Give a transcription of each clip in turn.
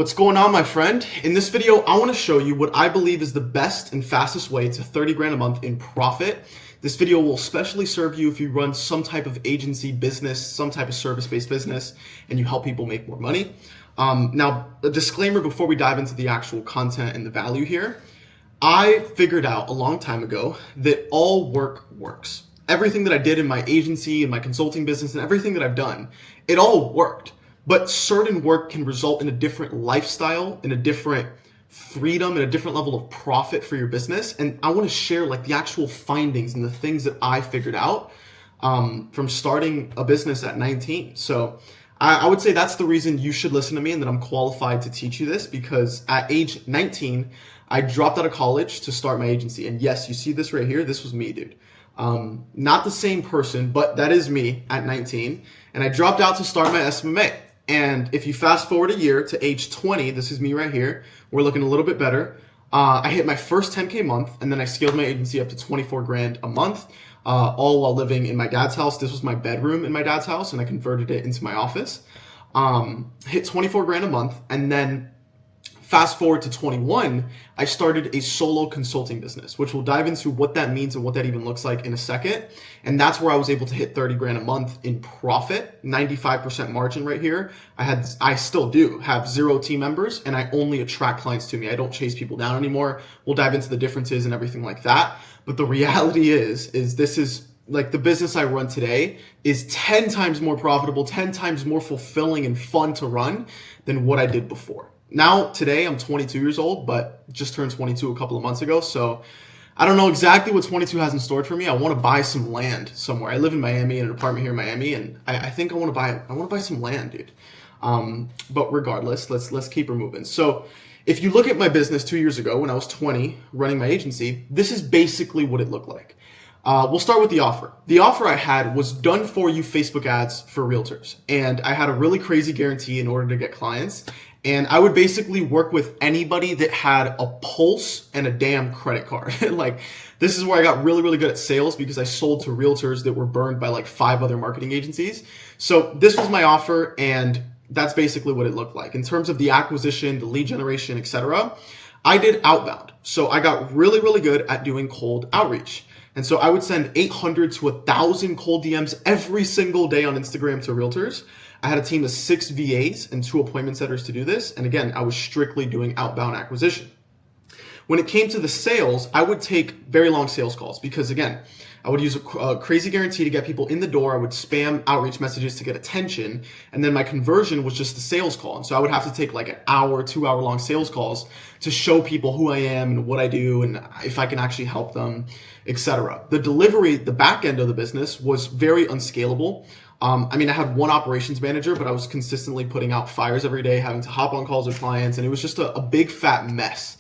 What's going on, my friend? In this video, I want to show you what I believe is the best and fastest way to 30 grand a month in profit. This video will especially serve you if you run some type of agency business, some type of service-based business, and you help people make more money. Now, a disclaimer before we dive into the actual content and the value here. I figured out a long time ago that all work works. Everything that I did in my agency and my consulting business and everything that I've done, it all worked. But certain work can result in a different lifestyle, in a different freedom, and a different level of profit for your business. And I want to share like the actual findings and the things that I figured out from starting a business at 19. So I would say that's the reason you should listen to me and that I'm qualified to teach you this, because at age 19, I dropped out of college to start my agency. And yes, you see this right here. This was me, dude. Not the same person, but that is me at 19. And I dropped out to start my SMA. And if you fast forward a year to age 20, this is me right here. We're looking a little bit better. I hit my first 10K month, and then I scaled my agency up to 24 grand a month, all while living in my dad's house. This was my bedroom in my dad's house, and I converted it into my office. Hit 24 grand a month, and then fast forward to 21, I started a solo consulting business, which we'll dive into what that means and what that even looks like in a second. And that's where I was able to hit 30 grand a month in profit, 95% margin right here. I still do have 0 team members, and I only attract clients to me. I don't chase people down anymore. We'll dive into the differences and everything like that. But the reality is this is like the business I run today is 10 times more profitable, 10 times more fulfilling and fun to run than what I did before. Now, today, I'm 22 years old, but just turned 22 a couple of months ago. So I don't know exactly what 22 has in store for me. I want to buy some land somewhere. I live in Miami, in an apartment here in Miami, and I think I want to buy some land, dude. But regardless, let's keep her moving. So if you look at my business 2 years ago when I was 20 running my agency, this is basically what it looked like. We'll start with the offer. The offer I had was done for you Facebook ads for realtors. And I had a really crazy guarantee in order to get clients. And I would basically work with anybody that had a pulse and a damn credit card. Like, this is where I got really, really good at sales, because I sold to realtors that were burned by like 5 other marketing agencies. So this was my offer, and that's basically what it looked like. In terms of the acquisition, the lead generation, etc., I did outbound. So I got really, really good at doing cold outreach. And so I would send 800 to 1,000 cold DMs every single day on Instagram to realtors. I had a team of 6 VAs and 2 appointment setters to do this. And again, I was strictly doing outbound acquisition. When it came to the sales, I would take very long sales calls because, again, I would use a crazy guarantee to get people in the door. I would spam outreach messages to get attention. And then my conversion was just the sales call. And so I would have to take like an hour, 2-hour long sales calls to show people who I am and what I do and if I can actually help them, etc. The delivery, the back end of the business was very unscalable. I had one operations manager, but I was consistently putting out fires every day, having to hop on calls with clients, and it was just a big fat mess.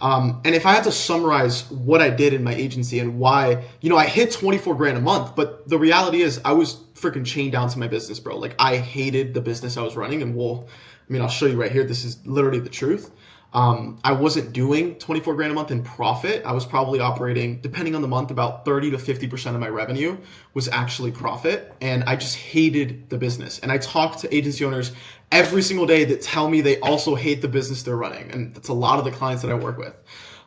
And if I had to summarize what I did in my agency and why, I hit 24 grand a month, but the reality is I was freaking chained down to my business, bro. Like, I hated the business I was running, and I'll show you right here. This is literally the truth. I wasn't doing 24 grand a month in profit. I was probably operating, depending on the month, about 30 to 50% of my revenue was actually profit. And I just hated the business. And I talk to agency owners every single day that tell me they also hate the business they're running. And that's a lot of the clients that I work with.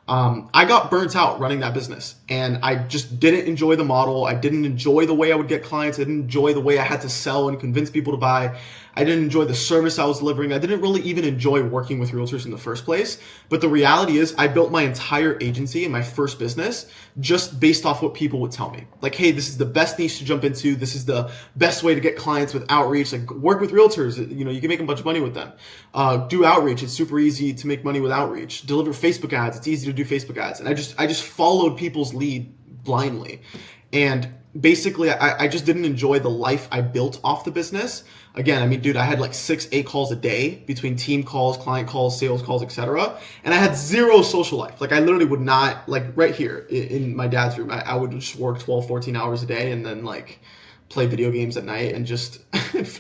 I got burnt out running that business, and I just didn't enjoy the model. I didn't enjoy the way I would get clients. I didn't enjoy the way I had to sell and convince people to buy. I didn't enjoy the service I was delivering. I didn't really even enjoy working with realtors in the first place. But the reality is I built my entire agency in my first business just based off what people would tell me. Like, hey, this is the best niche to jump into. This is the best way to get clients with outreach. Like, work with realtors. You can make a bunch of money with them. Do outreach. It's super easy to make money with outreach. Deliver Facebook ads. It's easy to do Facebook ads. And I just followed people's lead blindly. And basically, I just didn't enjoy the life I built off the business. Again, dude, I had like 6-8 calls a day between team calls, client calls, sales calls, etc. And I had 0 social life. Like, I literally would not, like right here in my dad's room, I would just work 12, 14 hours a day and then like play video games at night and just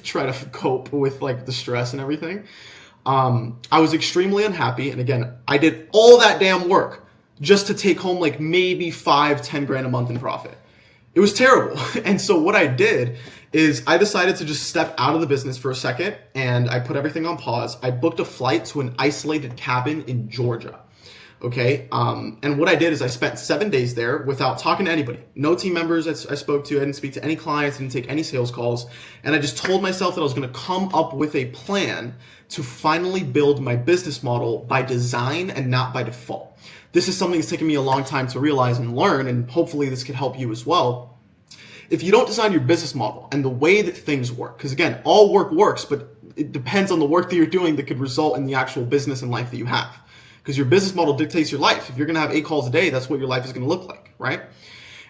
try to cope with like the stress and everything. I was extremely unhappy. And again, I did all that damn work just to take home like maybe 5-10 grand a month in profit. It was terrible. And so what I did is I decided to just step out of the business for a second, and I put everything on pause. I booked a flight to an isolated cabin in Georgia. Okay. And what I did is I spent 7 days there without talking to anybody. No team members I spoke to. I didn't speak to any clients. I didn't take any sales calls. And I just told myself that I was going to come up with a plan to finally build my business model by design and not by default. This is something that's taken me a long time to realize and learn, and hopefully this could help you as well. If you don't design your business model and the way that things work, because again, all work works, but it depends on the work that you're doing that could result in the actual business and life that you have. Because your business model dictates your life. If you're going to have 8 calls a day, that's what your life is going to look like, right?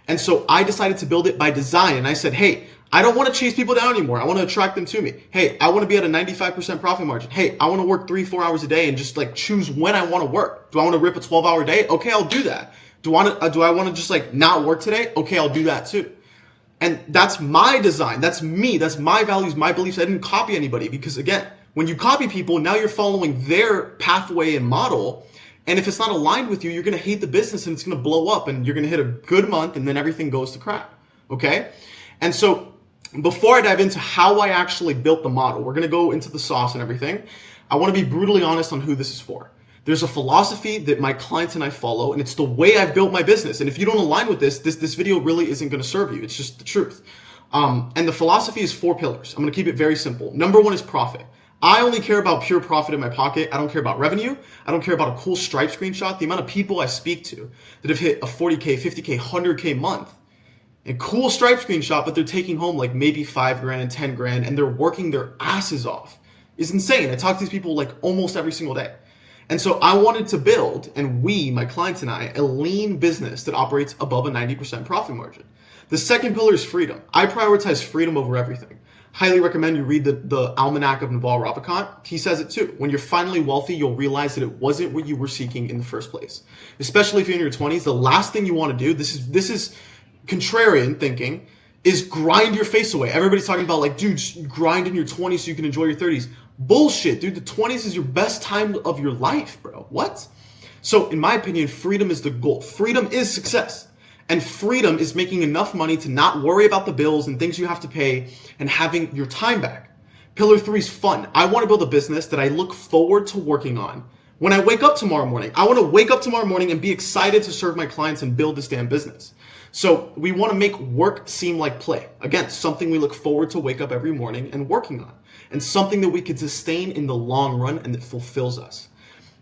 And so I decided to build it by design. And I said, hey, I don't want to chase people down anymore. I want to attract them to me. Hey, I want to be at a 95% profit margin. Hey, I want to work 3-4 hours a day and just like choose when I want to work. Do I want to rip a 12-hour day? Okay, I'll do that. Do I want to just like not work today? Okay, I'll do that too. And that's my design. That's me. That's my values, my beliefs. I didn't copy anybody, because again, when you copy people, now you're following their pathway and model. And if it's not aligned with you, you're going to hate the business and it's going to blow up and you're going to hit a good month and then everything goes to crap. Okay. And so before I dive into how I actually built the model, we're going to go into the sauce and everything. I want to be brutally honest on who this is for. There's a philosophy that my clients and I follow, and it's the way I've built my business. And if you don't align with this video really isn't going to serve you. It's just the truth. And the philosophy is 4 pillars. I'm going to keep it very simple. Number 1 is profit. I only care about pure profit in my pocket. I don't care about revenue. I don't care about a cool Stripe screenshot. The amount of people I speak to that have hit a 40K, 50K, 100K month and cool Stripe screenshot, but they're taking home like maybe 5 grand, 10 grand, and they're working their asses off is insane. I talk to these people like almost every single day. And so I wanted to build, and my clients and I, a lean business that operates above a 90% profit margin. The second pillar is freedom. I prioritize freedom over everything. Highly recommend you read the Almanac of Naval Ravikant. He says it too. When you're finally wealthy, you'll realize that it wasn't what you were seeking in the first place. Especially if you're in your 20s, the last thing you want to do, this is contrarian thinking, is grind your face away. Everybody's talking about like, dude, grind in your 20s so you can enjoy your 30s. Bullshit, dude. The 20s is your best time of your life, bro. What? So in my opinion, freedom is the goal. Freedom is success. And freedom is making enough money to not worry about the bills and things you have to pay and having your time back. Pillar 3 is fun. I want to build a business that I look forward to working on. When I wake up tomorrow morning, I want to wake up tomorrow morning and be excited to serve my clients and build this damn business. So we want to make work seem like play. Again, something we look forward to wake up every morning and working on. And something that we can sustain in the long run and that fulfills us.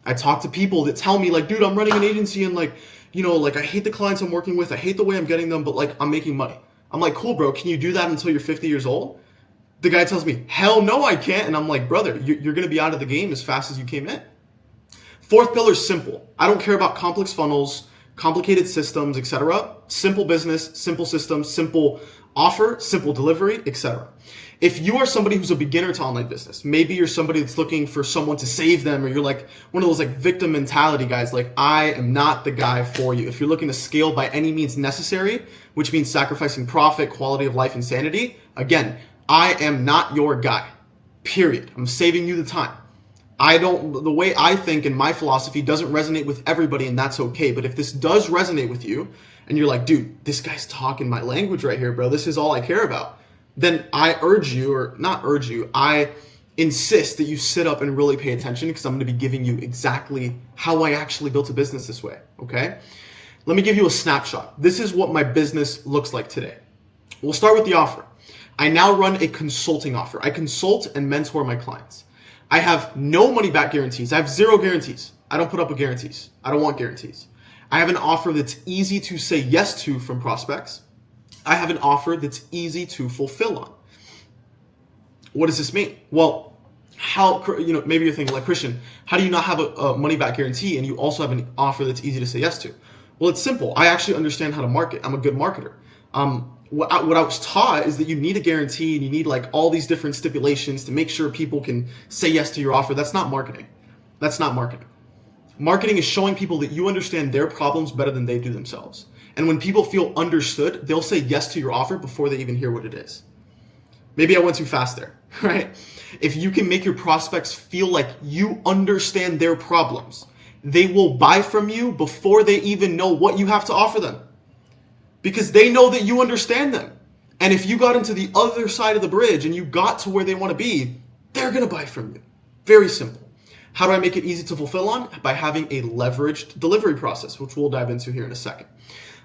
I talk to people that tell me like, dude, I'm running an agency and like, you know, like I hate the clients I'm working with. I hate the way I'm getting them, but like I'm making money. I'm like, cool, bro. Can you do that until you're 50 years old? The guy tells me, hell no, I can't. And I'm like, brother, you're going to be out of the game as fast as you came in. 4th pillar is simple. I don't care about complex funnels, complicated systems, etc. Simple business, simple systems, simple offer, simple delivery, etc. If you are somebody who's a beginner to online business, maybe you're somebody that's looking for someone to save them, or you're like one of those like victim mentality guys, like I am not the guy for you. If you're looking to scale by any means necessary, which means sacrificing profit, quality of life, and sanity, again, I am not your guy, period. I'm saving you the time. The way I think and my philosophy doesn't resonate with everybody, and that's okay. But if this does resonate with you and you're like, dude, this guy's talking my language right here, bro, this is all I care about, then I insist that you sit up and really pay attention, because I'm going to be giving you exactly how I actually built a business this way, okay? Let me give you a snapshot. This is what my business looks like today. We'll start with the offer. I now run a consulting offer. I consult and mentor my clients. I have no money back guarantees. I have 0 guarantees. I don't put up with guarantees. I don't want guarantees. I have an offer that's easy to say yes to from prospects. I have an offer that's easy to fulfill on. What does this mean? Well, maybe you're thinking like, Christian, how do you not have a money back guarantee and you also have an offer that's easy to say yes to? Well, it's simple. I actually understand how to market. I'm a good marketer. What I was taught is that you need a guarantee and you need like all these different stipulations to make sure people can say yes to your offer. That's not marketing. That's not marketing. Marketing is showing people that you understand their problems better than they do themselves. And when people feel understood, they'll say yes to your offer before they even hear what it is. Maybe I went too fast there, right? If you can make your prospects feel like you understand their problems, they will buy from you before they even know what you have to offer them. because they know that you understand them. And if you got into the other side of the bridge and you got to where they want to be, they're going to buy from you. Very simple. How do I make it easy to fulfill on? By having a leveraged delivery process, which we'll dive into here in a second.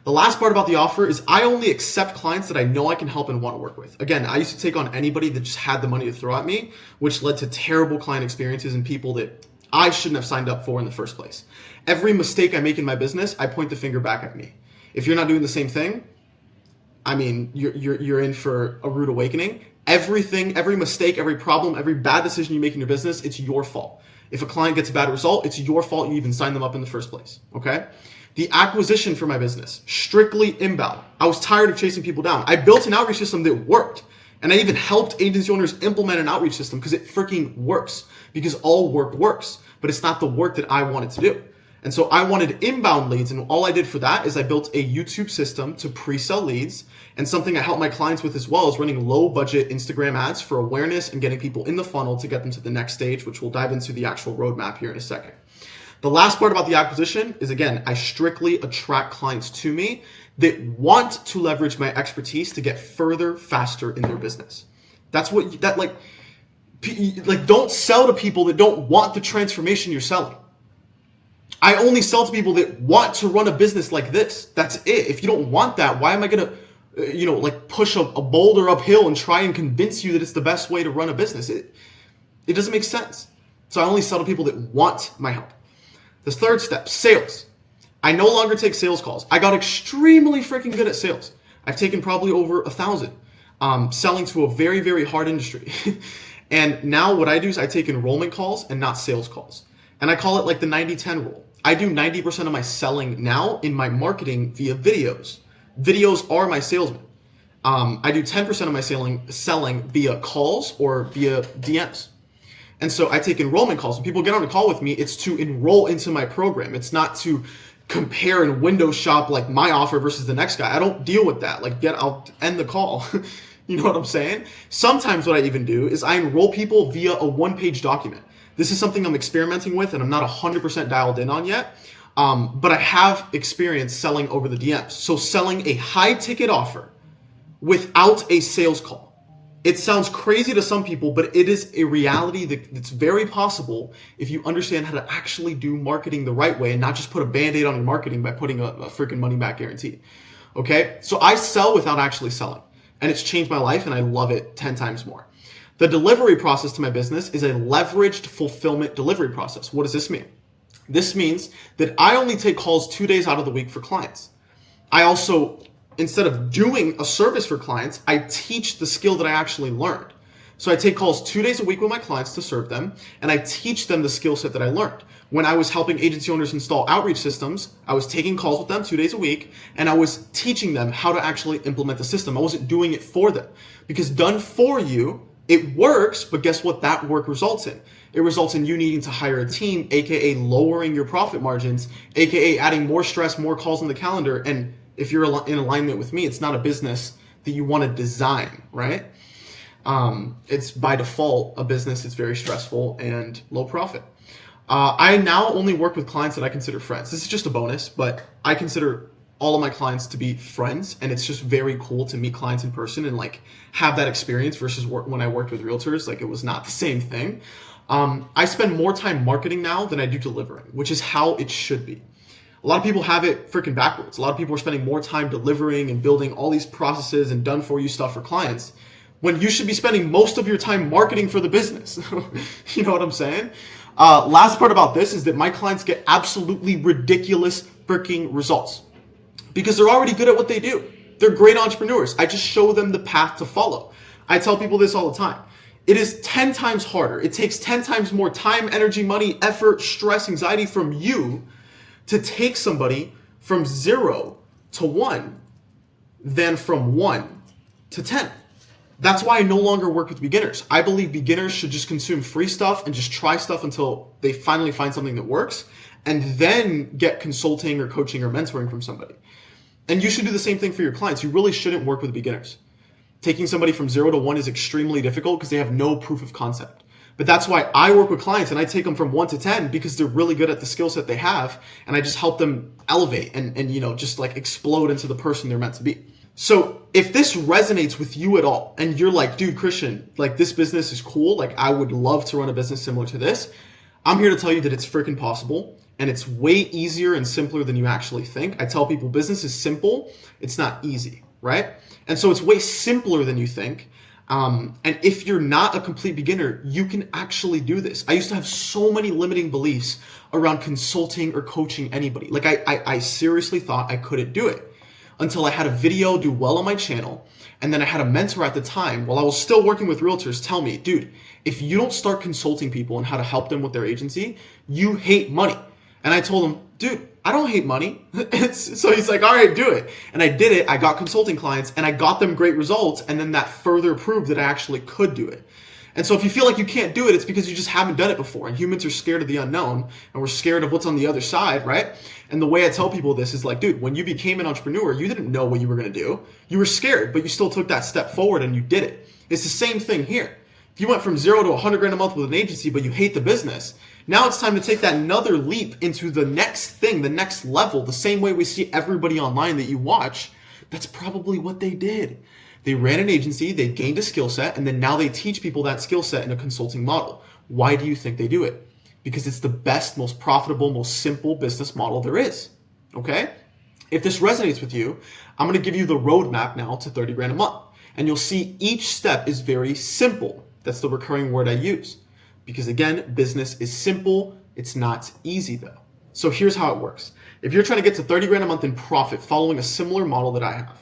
The last part about the offer is I only accept clients that I know I can help and want to work with. Again, I used to take on anybody that just had the money to throw at me, which led to terrible client experiences and people that I shouldn't have signed up for in the first place. Every mistake I make in my business, I point the finger back at me. If you're not doing the same thing, I mean, you're in for a rude awakening. Everything, every mistake, every problem, every bad decision you make in your business, it's your fault. If a client gets a bad result, it's your fault you even signed them up in the first place, okay? The acquisition for my business, strictly inbound. I was tired of chasing people down. I built an outreach system that worked. And I even helped agency owners implement an outreach system because it freaking works. Because all work works, but it's not the work that I wanted to do. And so I wanted inbound leads, and all I did for that is I built a YouTube system to pre-sell leads, and something I help my clients with as well is running low budget Instagram ads for awareness and getting people in the funnel to get them to the next stage, which we'll dive into the actual roadmap here in a second. The last part about the acquisition is, again, I strictly attract clients to me that want to leverage my expertise to get further, faster in their business. That's what, don't sell to people that don't want the transformation you're selling. I only sell to people that want to run a business like this. That's it. If you don't want that, why am I going to, push a boulder uphill and try and convince you that it's the best way to run a business? It doesn't make sense. So I only sell to people that want my help. The third step, sales. I no longer take sales calls. I got extremely freaking good at sales. I've taken probably over 1,000, selling to a very, very hard industry. And now what I do is I take enrollment calls and not sales calls. And I call it like the 90-10 rule. I do 90% of my selling now in my marketing via videos. Videos are my salesmen. I do 10% of my selling via calls or via DMs. And so I take enrollment calls. When people get on a call with me, it's to enroll into my program. It's not to compare and window shop like my offer versus the next guy. I don't deal with that. I'll end the call. You know what I'm saying? Sometimes what I even do is I enroll people via a one-page document. This is something I'm experimenting with and I'm not 100% dialed in on yet. But I have experience selling over the DMs. So selling a high ticket offer without a sales call. It sounds crazy to some people, but it is a reality that's very possible if you understand how to actually do marketing the right way and not just put a Band-Aid on your marketing by putting a freaking money back guarantee. Okay? So I sell without actually selling. And it's changed my life and I love it 10 times more. The delivery process to my business is a leveraged fulfillment delivery process. What does this mean? This means that I only take calls 2 days out of the week for clients. I also, instead of doing a service for clients, I teach the skill that I actually learned. So I take calls 2 days a week with my clients to serve them, and I teach them the skill set that I learned. When I was helping agency owners install outreach systems, I was taking calls with them 2 days a week, and I was teaching them how to actually implement the system. I wasn't doing it for them. Because done for you, it works, but guess what that work results in? It results in you needing to hire a team, aka lowering your profit margins, aka adding more stress, more calls on the calendar. And if you're in alignment with me, it's not a business that you want to design, right? It's by default a business that's very stressful and low profit. I now only work with clients that I consider friends. This is just a bonus, but I consider all of my clients to be friends, and it's just very cool to meet clients in person and have that experience versus when I worked with realtors. It was not the same thing. I spend more time marketing now than I do delivering, which is how it should be. A lot of people have it freaking backwards. A lot of people are spending more time delivering and building all these processes and done for you stuff for clients when you should be spending most of your time marketing for the business. You know what I'm saying? Last part about this is that my clients get absolutely ridiculous freaking results because they're already good at what they do. They're great entrepreneurs. I just show them the path to follow. I tell people this all the time. It is 10 times harder. It takes 10 times more time, energy, money, effort, stress, anxiety from you to take somebody from 0 to 1 than from 1 to 10. That's why I no longer work with beginners. I believe beginners should just consume free stuff and just try stuff until they finally find something that works and then get consulting or coaching or mentoring from somebody. And you should do the same thing for your clients. You really shouldn't work with beginners. Taking somebody from 0 to 1 is extremely difficult because they have no proof of concept. But that's why I work with clients and I take them from 1 to 10 because they're really good at the skill set they have. And I just help them elevate and just like explode into the person they're meant to be. So if this resonates with you at all and you're like, dude, Christian, like this business is cool. Like I would love to run a business similar to this. I'm here to tell you that it's freaking possible and it's way easier and simpler than you actually think. I tell people business is simple. It's not easy, right? And so it's way simpler than you think. And if you're not a complete beginner, you can actually do this. I used to have so many limiting beliefs around consulting or coaching anybody. Like I seriously thought I couldn't do it until I had a video do well on my channel. And then I had a mentor at the time while I was still working with realtors tell me, dude, if you don't start consulting people on how to help them with their agency, you hate money. And I told him, dude, I don't hate money. So he's like, all right, do it. And I did it. I got consulting clients and I got them great results. And then that further proved that I actually could do it. And so if you feel like you can't do it, it's because you just haven't done it before. And humans are scared of the unknown and we're scared of what's on the other side, right? And the way I tell people this is like, dude, when you became an entrepreneur, you didn't know what you were going to do. You were scared, but you still took that step forward and you did it. It's the same thing here. If you went from 0 to 100 grand a month with an agency, but you hate the business, now it's time to take that another leap into the next thing, the next level, the same way we see everybody online that you watch. That's probably what they did. They ran an agency, they gained a skill set, and then now they teach people that skill set in a consulting model. Why do you think they do it? Because it's the best, most profitable, most simple business model there is. Okay? If this resonates with you, I'm going to give you the roadmap now to 30 grand a month. And you'll see each step is very simple. That's the recurring word I use. Because again, business is simple. It's not easy though. So here's how it works. If you're trying to get to 30 grand a month in profit following a similar model that I have,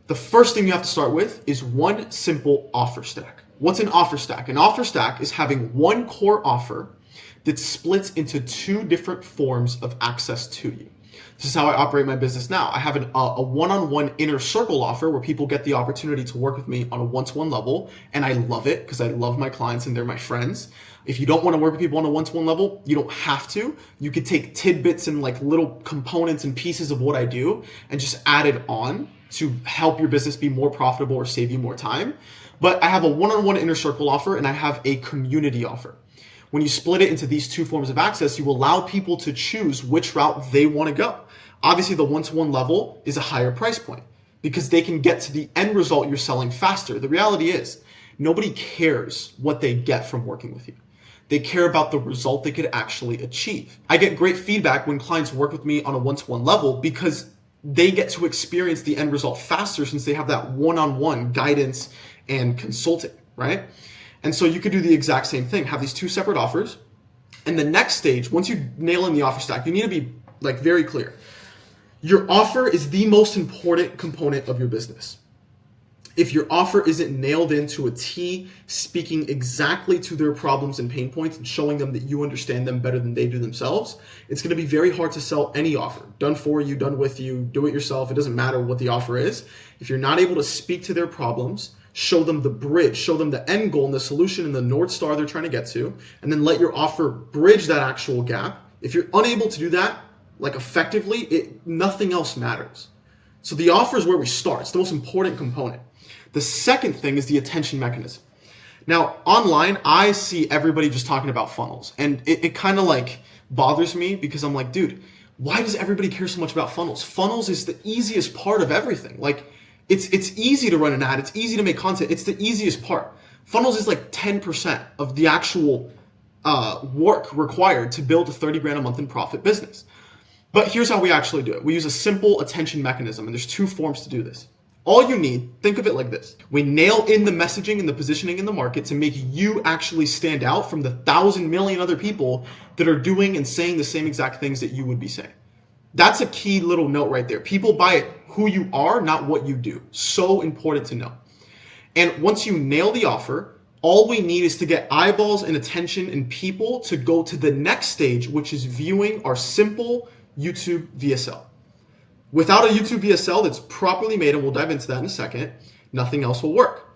the first thing you have to start with is one simple offer stack. What's an offer stack? An offer stack is having one core offer that splits into two different forms of access to you. This is how I operate my business now. I have a one-on-one inner circle offer where people get the opportunity to work with me on a one-to-one level, and I love it because I love my clients and they're my friends. If you don't want to work with people on a one-to-one level, you don't have to. You could take tidbits and like little components and pieces of what I do and just add it on to help your business be more profitable or save you more time. But I have a one-on-one inner circle offer and I have a community offer. When you split it into these two forms of access, you allow people to choose which route they want to go. Obviously, the one-to-one level is a higher price point because they can get to the end result you're selling faster. The reality is nobody cares what they get from working with you. They care about the result they could actually achieve. I get great feedback when clients work with me on a one-to-one level because they get to experience the end result faster since they have that one-on-one guidance and consulting, right? And so you could do the exact same thing, have these two separate offers. And the next stage, once you nail in the offer stack, you need to be like very clear. Your offer is the most important component of your business. If your offer isn't nailed into a T, speaking exactly to their problems and pain points and showing them that you understand them better than they do themselves, it's going to be very hard to sell any offer. Done for you, done with you, do it yourself. It doesn't matter what the offer is. If you're not able to speak to their problems, show them the bridge, show them the end goal and the solution and the North Star they're trying to get to, and then let your offer bridge that actual gap. If you're unable to do that, like effectively, nothing else matters. So the offer is where we start. It's the most important component. The second thing is the attention mechanism. Now, online, I see everybody just talking about funnels. And it kind of like bothers me because I'm like, dude, why does everybody care so much about funnels? Funnels is the easiest part of everything. Like, it's easy to run an ad. It's easy to make content. It's the easiest part. Funnels is like 10% of the actual work required to build a 30 grand a month in profit business. But here's how we actually do it. We use a simple attention mechanism, and there's two forms to do this. All you need, think of it like this. We nail in the messaging and the positioning in the market to make you actually stand out from the 1,000 million other people that are doing and saying the same exact things that you would be saying. That's a key little note right there. People buy who you are, not what you do. So important to know. And once you nail the offer, all we need is to get eyeballs and attention and people to go to the next stage, which is viewing our simple YouTube VSL. Without a YouTube VSL that's properly made, and we'll dive into that in a second, nothing else will work.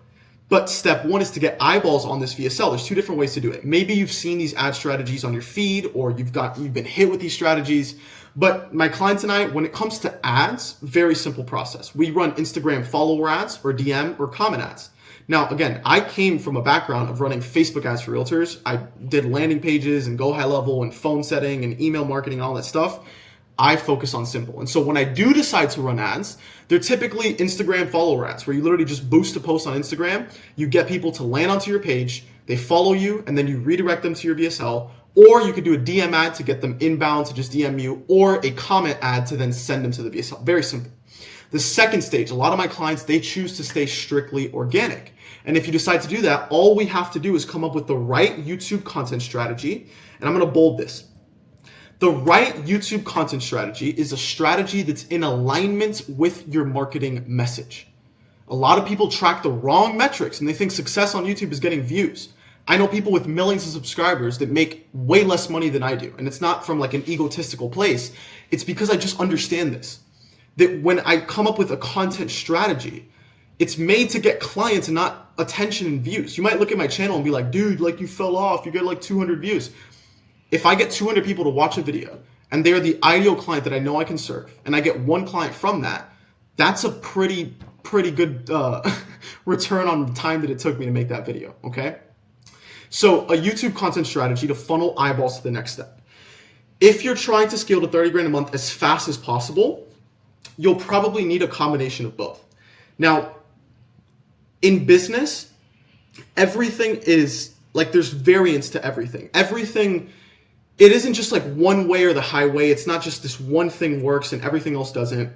But step one is to get eyeballs on this VSL. There's two different ways to do it. Maybe you've seen these ad strategies on your feed, or you've been hit with these strategies. But my clients and I, when it comes to ads, very simple process. We run Instagram follower ads or DM or comment ads. Now, again, I came from a background of running Facebook ads for realtors. I did landing pages and go high level and phone setting and email marketing and all that stuff. I focus on simple. And so when I do decide to run ads, they're typically Instagram follower ads where you literally just boost a post on Instagram, you get people to land onto your page, they follow you, and then you redirect them to your VSL. Or you could do a DM ad to get them inbound to just DM you, or a comment ad to then send them to the VSL. Very simple. The second stage, a lot of my clients, they choose to stay strictly organic. And if you decide to do that, all we have to do is come up with the right YouTube content strategy. And I'm going to bold this. The right YouTube content strategy is a strategy that's in alignment with your marketing message. A lot of people track the wrong metrics and they think success on YouTube is getting views. I know people with millions of subscribers that make way less money than I do. And it's not from like an egotistical place. It's because I just understand this. That when I come up with a content strategy, it's made to get clients and not attention and views. You might look at my channel and be like, dude, like you fell off. You get like 200 views. If I get 200 people to watch a video and they're the ideal client that I know I can serve, and I get one client from that, that's a pretty good return on the time that it took me to make that video, okay? So a YouTube content strategy to funnel eyeballs to the next step. If you're trying to scale to 30 grand a month as fast as possible, you'll probably need a combination of both. Now, in business, everything is like there's variance to everything. Everything, it isn't just like one way or the highway. It's not just this one thing works and everything else doesn't.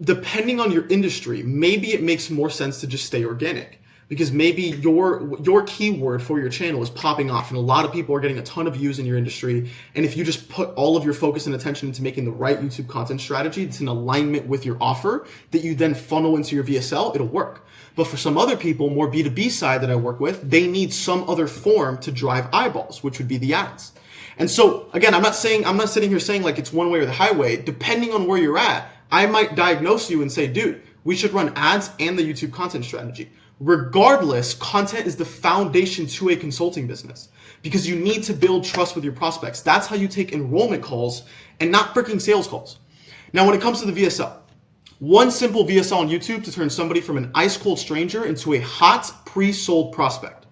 Depending on your industry, maybe it makes more sense to just stay organic. Because maybe your keyword for your channel is popping off and a lot of people are getting a ton of views in your industry. And if you just put all of your focus and attention into making the right YouTube content strategy that's in alignment with your offer that you then funnel into your VSL, it'll work. But for some other people, more B2B side that I work with, they need some other form to drive eyeballs, which would be the ads. And so again, I'm not sitting here saying like it's one way or the highway. Depending on where you're at, I might diagnose you and say, dude, we should run ads and the YouTube content strategy. Regardless, content is the foundation to a consulting business because you need to build trust with your prospects. That's how you take enrollment calls and not freaking sales calls. Now, when it comes to the VSL, one simple VSL on YouTube to turn somebody from an ice cold stranger into a hot pre-sold prospect.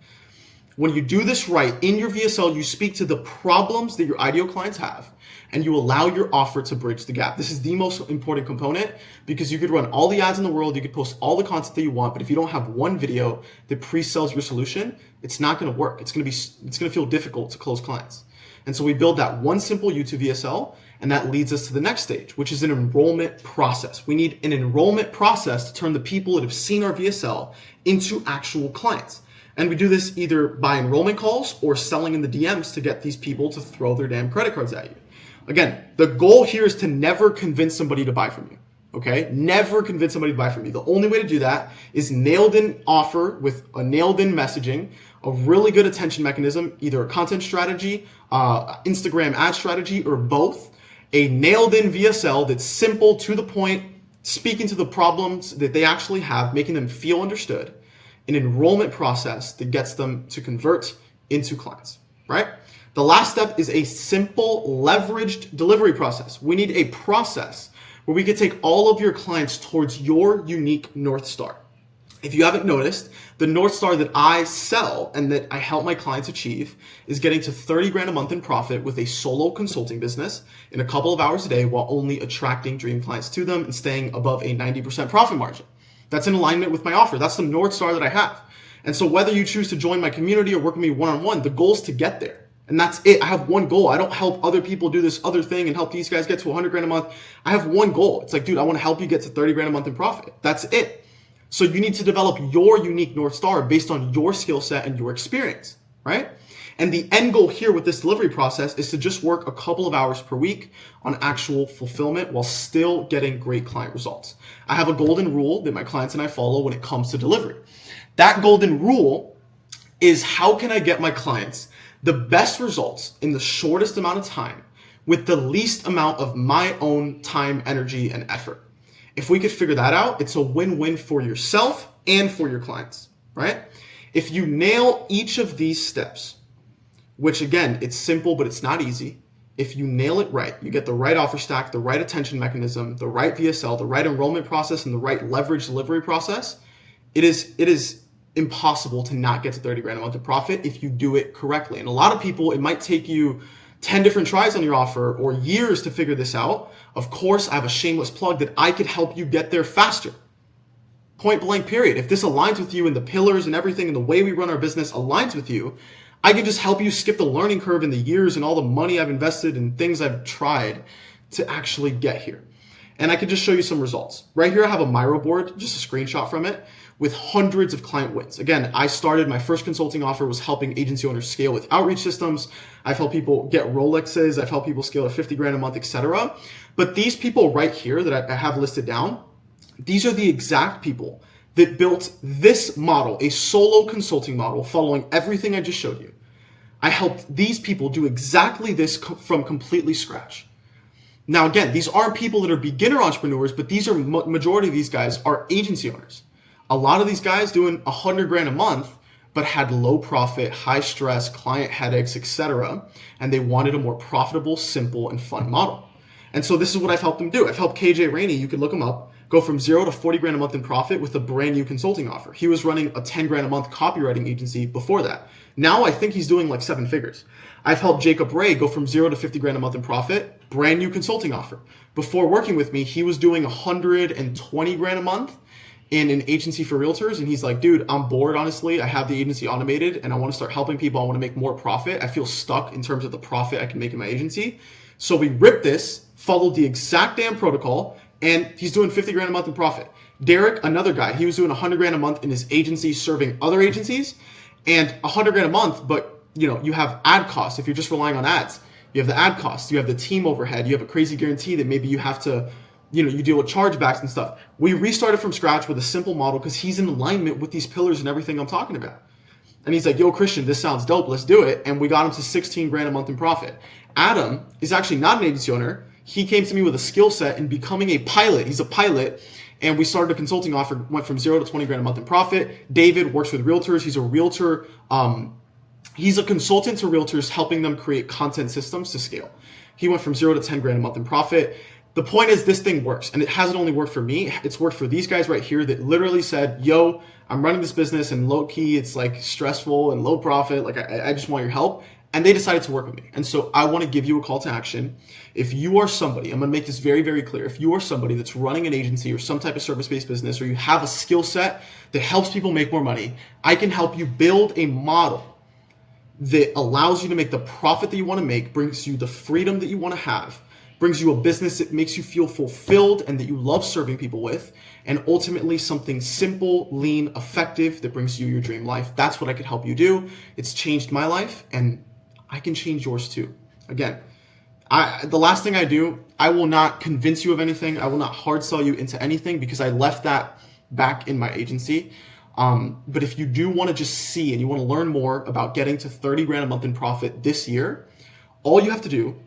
When you do this right, in your VSL, you speak to the problems that your ideal clients have and you allow your offer to bridge the gap. This is the most important component because you could run all the ads in the world, you could post all the content that you want, but if you don't have one video that pre-sells your solution, it's not gonna work. It's gonna feel difficult to close clients. And so we build that one simple YouTube VSL, and that leads us to the next stage, which is an enrollment process. We need an enrollment process to turn the people that have seen our VSL into actual clients. And we do this either by enrollment calls or selling in the DMs to get these people to throw their damn credit cards at you. Again, the goal here is to never convince somebody to buy from you, okay? Never convince somebody to buy from you. The only way to do that is nailed in offer with a nailed in messaging, a really good attention mechanism, either a content strategy, Instagram ad strategy, or both. A nailed in VSL that's simple, to the point, speaking to the problems that they actually have, making them feel understood. An enrollment process that gets them to convert into clients, right? The last step is a simple leveraged delivery process. We need a process where we can take all of your clients towards your unique North Star. If you haven't noticed, the North Star that I sell and that I help my clients achieve is getting to 30 grand a month in profit with a solo consulting business in a couple of hours a day while only attracting dream clients to them and staying above a 90% profit margin. That's in alignment with my offer. That's the North Star that I have. And so whether you choose to join my community or work with me one-on-one, the goal is to get there. And that's it. I have one goal. I don't help other people do this other thing and help these guys get to 100 grand a month. I have one goal. It's like, dude, I want to help you get to 30 grand a month in profit. That's it. So you need to develop your unique North Star based on your skill set and your experience, right? And the end goal here with this delivery process is to just work a couple of hours per week on actual fulfillment while still getting great client results. I have a golden rule that my clients and I follow when it comes to delivery. That golden rule is how can I get my clients the best results in the shortest amount of time with the least amount of my own time, energy, and effort. If we could figure that out, it's a win-win for yourself and for your clients, right? If you nail each of these steps, which again, it's simple, but it's not easy. If you nail it right, you get the right offer stack, the right attention mechanism, the right VSL, the right enrollment process, and the right leverage delivery process, it is impossible to not get to 30 grand a month in profit if you do it correctly. And a lot of people, it might take you 10 different tries on your offer or years to figure this out. Of course, I have a shameless plug that I could help you get there faster. Point blank, period. If this aligns with you and the pillars and everything and the way we run our business aligns with you, I can just help you skip the learning curve and the years and all the money I've invested and things I've tried to actually get here. And I can just show you some results. Right here, I have a Miro board, just a screenshot from it, with hundreds of client wins. Again, I started, my first consulting offer was helping agency owners scale with outreach systems. I've helped people get Rolexes. I've helped people scale to 50 grand a month, etc. But these people right here that I have listed down, these are the exact people that built this model, a solo consulting model, following everything I just showed you. I helped these people do exactly this from completely scratch. Now, again, these aren't people that are beginner entrepreneurs, but these are majority of these guys are agency owners. A lot of these guys doing 100 grand a month, but had low profit, high stress, client headaches, etc. And they wanted a more profitable, simple, and fun model. And so this is what I've helped them do. I've helped KJ Rainey, you can look him up, go from 0 to 40 grand a month in profit with a brand new consulting offer. He was running a 10 grand a month copywriting agency before that. Now I think he's doing like 7 figures. I've helped Jacob Ray go from 0 to 50 grand a month in profit, brand new consulting offer. Before working with me, he was doing 120 grand a month in an agency for realtors. And he's like, dude, I'm bored, honestly. I have the agency automated and I want to start helping people. I want to make more profit. I feel stuck in terms of the profit I can make in my agency. So we ripped this, followed the exact damn protocol, and he's doing 50 grand a month in profit. Derek, another guy, he was doing 100 grand a month in his agency serving other agencies, and 100 grand a month, but you have ad costs. If you're just relying on ads, you have the ad costs, you have the team overhead, you have a crazy guarantee that maybe you have to, you deal with chargebacks and stuff. We restarted from scratch with a simple model because he's in alignment with these pillars and everything I'm talking about. And he's like, yo, Christian, this sounds dope. Let's do it. And we got him to 16 grand a month in profit. Adam is actually not an agency owner. He came to me with a skill set in becoming a pilot. He's a pilot. And we started a consulting offer, went from 0 to 20 grand a month in profit. David works with realtors. He's a realtor. He's a consultant to realtors, helping them create content systems to scale. He went from 0 to 10 grand a month in profit. The point is, this thing works, and it hasn't only worked for me. It's worked for these guys right here that literally said, yo, I'm running this business and low key, it's like stressful and low profit. Like I just want your help. And they decided to work with me. And so I want to give you a call to action. If you are somebody, I'm going to make this very, very clear. If you are somebody that's running an agency or some type of service-based business, or you have a skill set that helps people make more money, I can help you build a model that allows you to make the profit that you want to make, brings you the freedom that you want to have, brings you a business that makes you feel fulfilled and that you love serving people with, and ultimately something simple, lean, effective that brings you your dream life. That's what I could help you do. It's changed my life, and I can change yours too. Again, the last thing I do, I will not convince you of anything. I will not hard sell you into anything because I left that back in my agency. But if you do want to just see and you want to learn more about getting to 30 grand a month in profit this year, all you have to do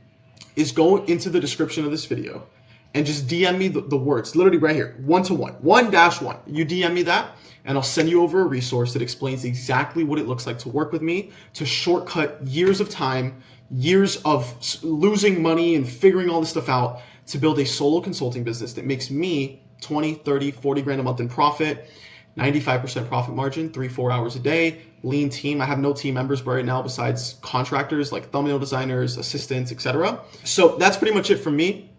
is go into the description of this video and just DM me the words, literally right here, 1-to-1, 1-1. You DM me that, and I'll send you over a resource that explains exactly what it looks like to work with me, to shortcut years of time, years of losing money and figuring all this stuff out, to build a solo consulting business that makes me 20, 30, 40 grand a month in profit, 95% profit margin, 3-4 hours a day, lean team. I have no team members right now besides contractors like thumbnail designers, assistants, etc. So that's pretty much it from me.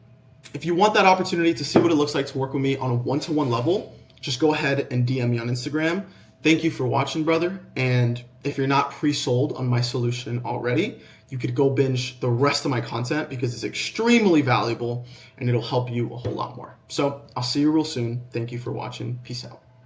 If you want that opportunity to see what it looks like to work with me on a 1-to-1 level, just go ahead and DM me on Instagram. Thank you for watching, brother. And if you're not pre-sold on my solution already, you could go binge the rest of my content because it's extremely valuable and it'll help you a whole lot more. So I'll see you real soon. Thank you for watching. Peace out.